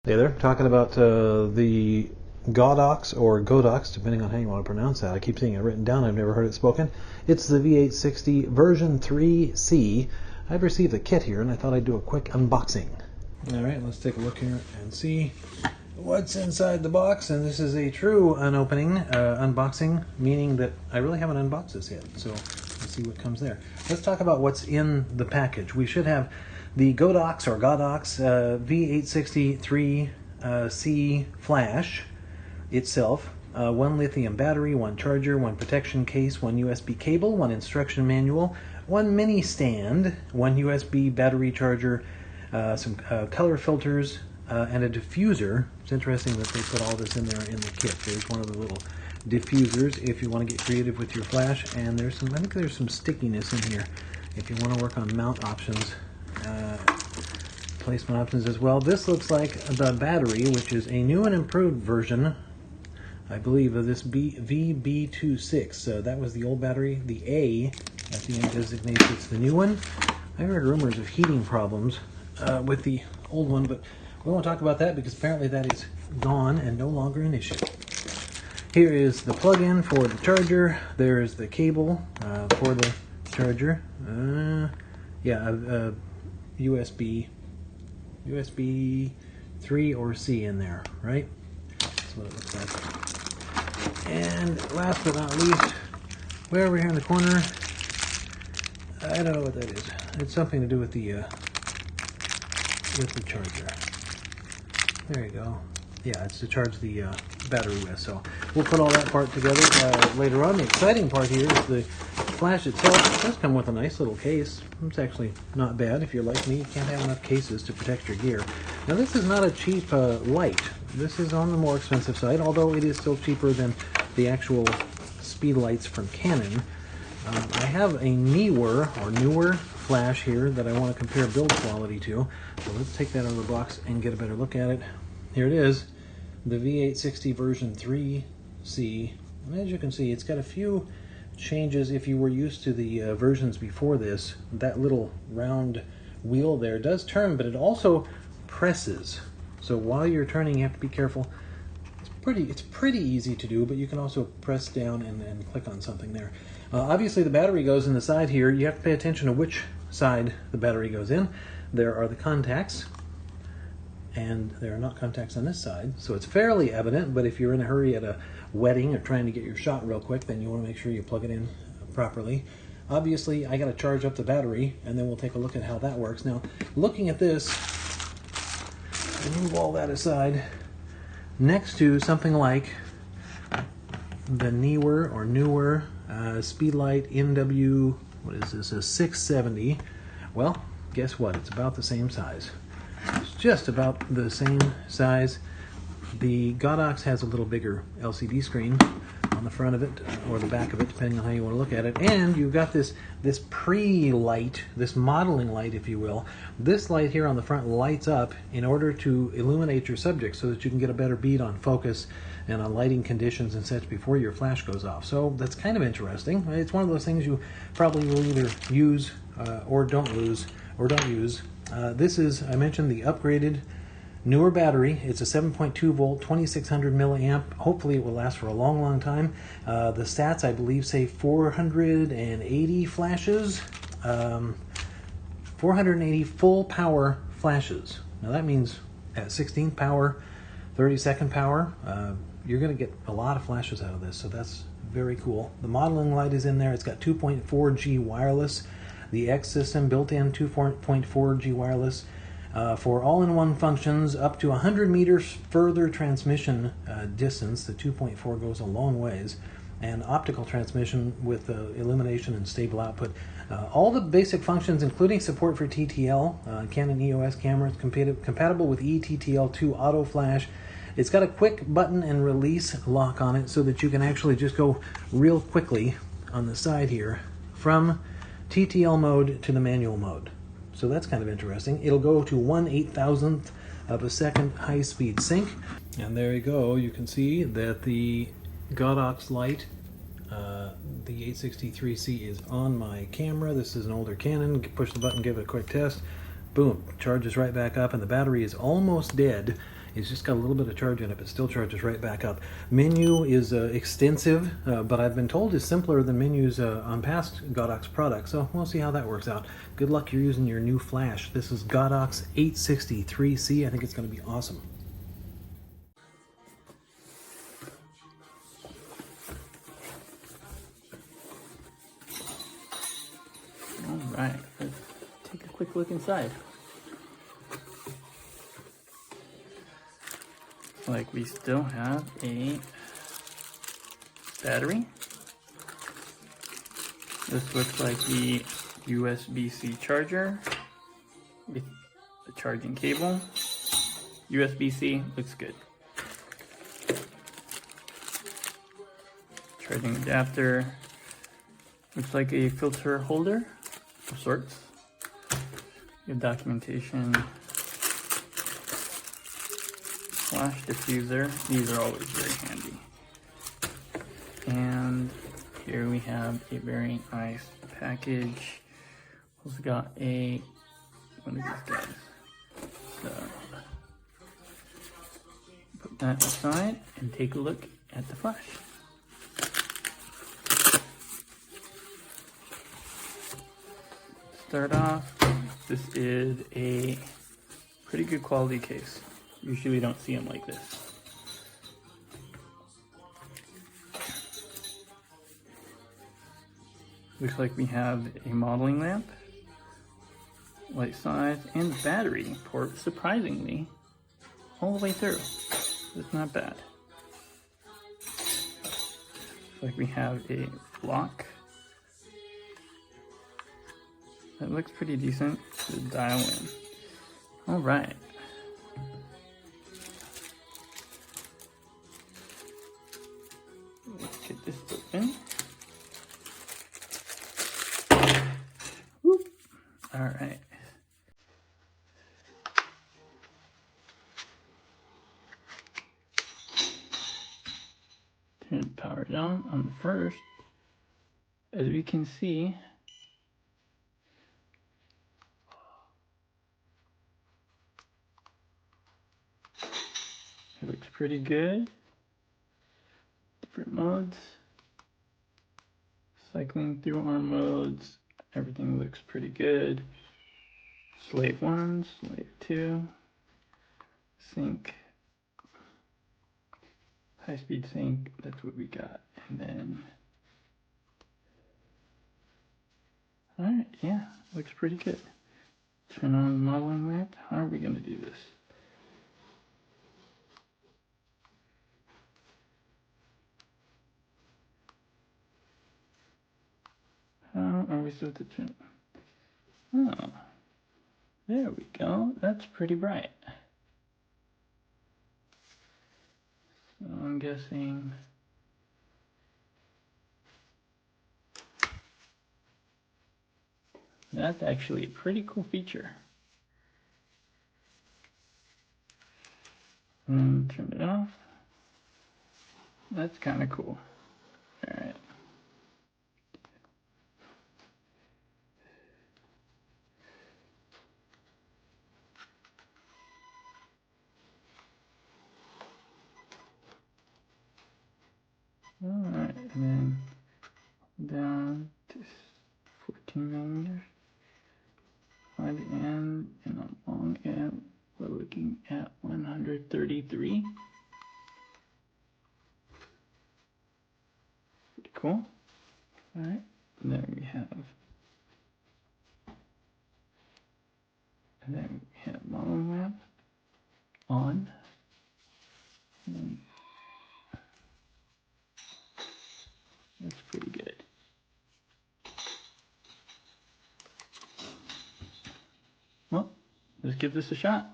Hey there, talking about the Godox or Godox, depending on how you want to pronounce that. I keep seeing it written down, I've never heard it spoken. It's the V860 version 3C. I've received the kit here and I thought I'd do a quick unboxing. Alright, let's take a look here and see what's inside the box. And this is a true unboxing, meaning that I really haven't unboxed this yet. So let's see what comes there. Let's talk about what's in the package. We should have the Godox V860III-S flash itself, one lithium battery, one charger, one protection case, one USB cable, one instruction manual, one mini stand, one USB battery charger, some color filters, and a diffuser. It's interesting that they put all this in there in the kit. There's one of the little diffusers if you want to get creative with your flash, and there's some, I think there's some stickiness in here if you want to work on mount options. Placement options as well. This looks like the battery, which is a new and improved version, I believe, of this VB26. That was the old battery. The A at the end designates it's the new one. I heard rumors of heating problems with the old one, but we won't talk about that because apparently that is gone and no longer an issue. Here is the plug-in for the charger. There is the cable for the charger. USB 3 or C in there, right? That's what it looks like. And last but not least, way over here in the corner, I don't know what that is. It's something to do with the charger. There you go. Yeah, it's to charge the battery with. So we'll put all that part together later on. The exciting part here is the flash itself. It does come with a nice little case. It's actually not bad. If you're like me, you can't have enough cases to protect your gear. Now this is not a cheap light. This is on the more expensive side, although it is still cheaper than the Speedlights from Canon. I have a newer flash here that I want to compare build quality to. So let's take that out of the box and get a better look at it. Here it is, the V860 version 3C. And as you can see, it's got a few changes. If you were used to the versions before this, that little round wheel there does turn, but it also presses. So while you're turning, you have to be careful. It's pretty easy to do, but you can also press down and click on something there. Obviously the battery goes in the side here. You have to pay attention to which side the battery goes in. There are the contacts, and there are not contacts on this side, so it's fairly evident. But if you're in a hurry at a wedding or trying to get your shot real quick, then you want to make sure you plug it in properly. Obviously I got to charge up the battery, and then we'll take a look at how that works. Now, looking at this, move all that aside, next to something like the newer Speedlite NW, what is this, a 670. Well, guess what? It's about the same size. It's just about the same size. The Godox has a little bigger LCD screen on the front of it, or the back of it, depending on how you want to look at it. And you've got this pre-light, this modeling light, if you will. This light here on the front lights up in order to illuminate your subject so that you can get a better bead on focus and on lighting conditions and such before your flash goes off. So that's kind of interesting. It's one of those things you probably will either use or don't use. This is, I mentioned, the upgraded newer battery. It's a 7.2 volt, 2600 milliamp. Hopefully it will last for a long time. The stats, I believe, say 480 flashes, 480 full power flashes. Now that means at 16th power, 32nd power, you're going to get a lot of flashes out of this, so that's very cool. The modeling light is in there. It's got 2.4G wireless. The X system built in 2.4G wireless for all-in-one functions up to 100 meters further transmission distance. The 2.4 goes a long ways, and optical transmission with illumination and stable output. All the basic functions, including support for TTL, Canon EOS cameras, compatible with eTTL2 auto flash. It's got a quick button and release lock on it so that you can actually just go real quickly on the side here from TTL mode to the manual mode. So that's kind of interesting. It'll go to 1/8000th of a second high-speed sync. And there you go. You can see that the Godox light, the 863C, is on my camera. This is an older Canon. Push the button, give it a quick test. Boom, charges right back up, and the battery is almost dead. It's just got a little bit of charge in it, but still charges right back up. Menu is extensive, but I've been told is simpler than menus on past Godox products, so we'll see how that works out. Good luck you're using your new flash. This is Godox V860III-S. I think it's going to be awesome. All right, let's take a quick look inside. Like we still have a battery. This looks like the USB-C charger with the charging cable. USB-C looks good. Charging adapter. Looks like a filter holder of sorts. Good documentation. Flash diffuser. These are always very handy. And here we have a very nice package. Also got a one of these guys. So put that aside and take a look at the flash. Start off, this is a pretty good quality case. Usually don't see them like this. Looks like we have a modeling lamp, light size, and battery port, surprisingly, all the way through. It's not bad. Looks like we have a lock. That looks pretty decent to dial in. All right. Let's get this open. Whoop. All right. Turn the power down on the first. As we can see, it looks pretty good. Different modes. Cycling through our modes. Everything looks pretty good. Slave 1, Slave 2. Sync. High speed sync. That's what we got. And then... Alright, yeah. Looks pretty good. Turn on the modeling lamp. How are we going to do this? How are we supposed to turn? Oh, there we go. That's pretty bright. So I'm guessing that's actually a pretty cool feature. And turn it off. That's kind of cool. All right. Alright, and then down to 14 millimeters by the end, and on long end, we're looking at 133. Pretty cool. Alright, there we have, and then we have modeling lamp on. And that's pretty good. Well, let's give this a shot.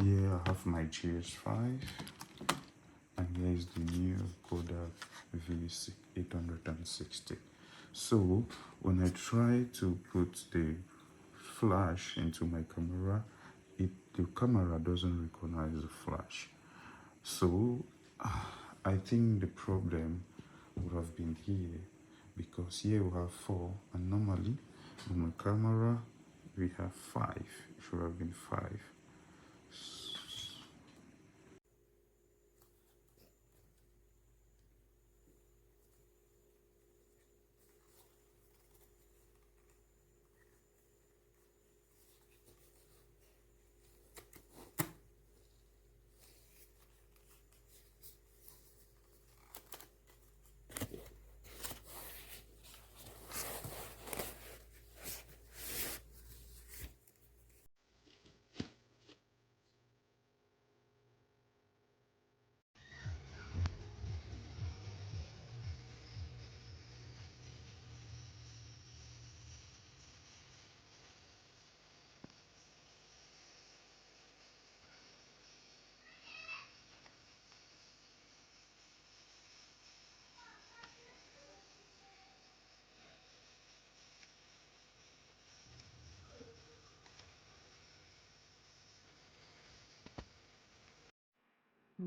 Yeah, I have my GS5, and here is the new Godox V860. So when I try to put the flash into my camera, the camera doesn't recognize the flash. So I think the problem would have been here, because here we have 4 and normally on my camera we have 5. It should have been 5.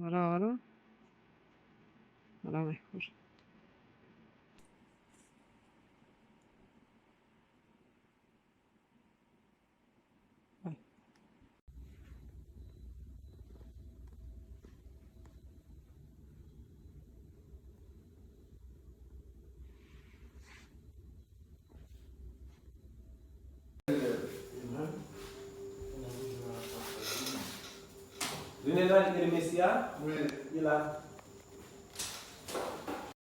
Ahora mejor. Vous n'êtes pas les messieurs? Oui. Il a.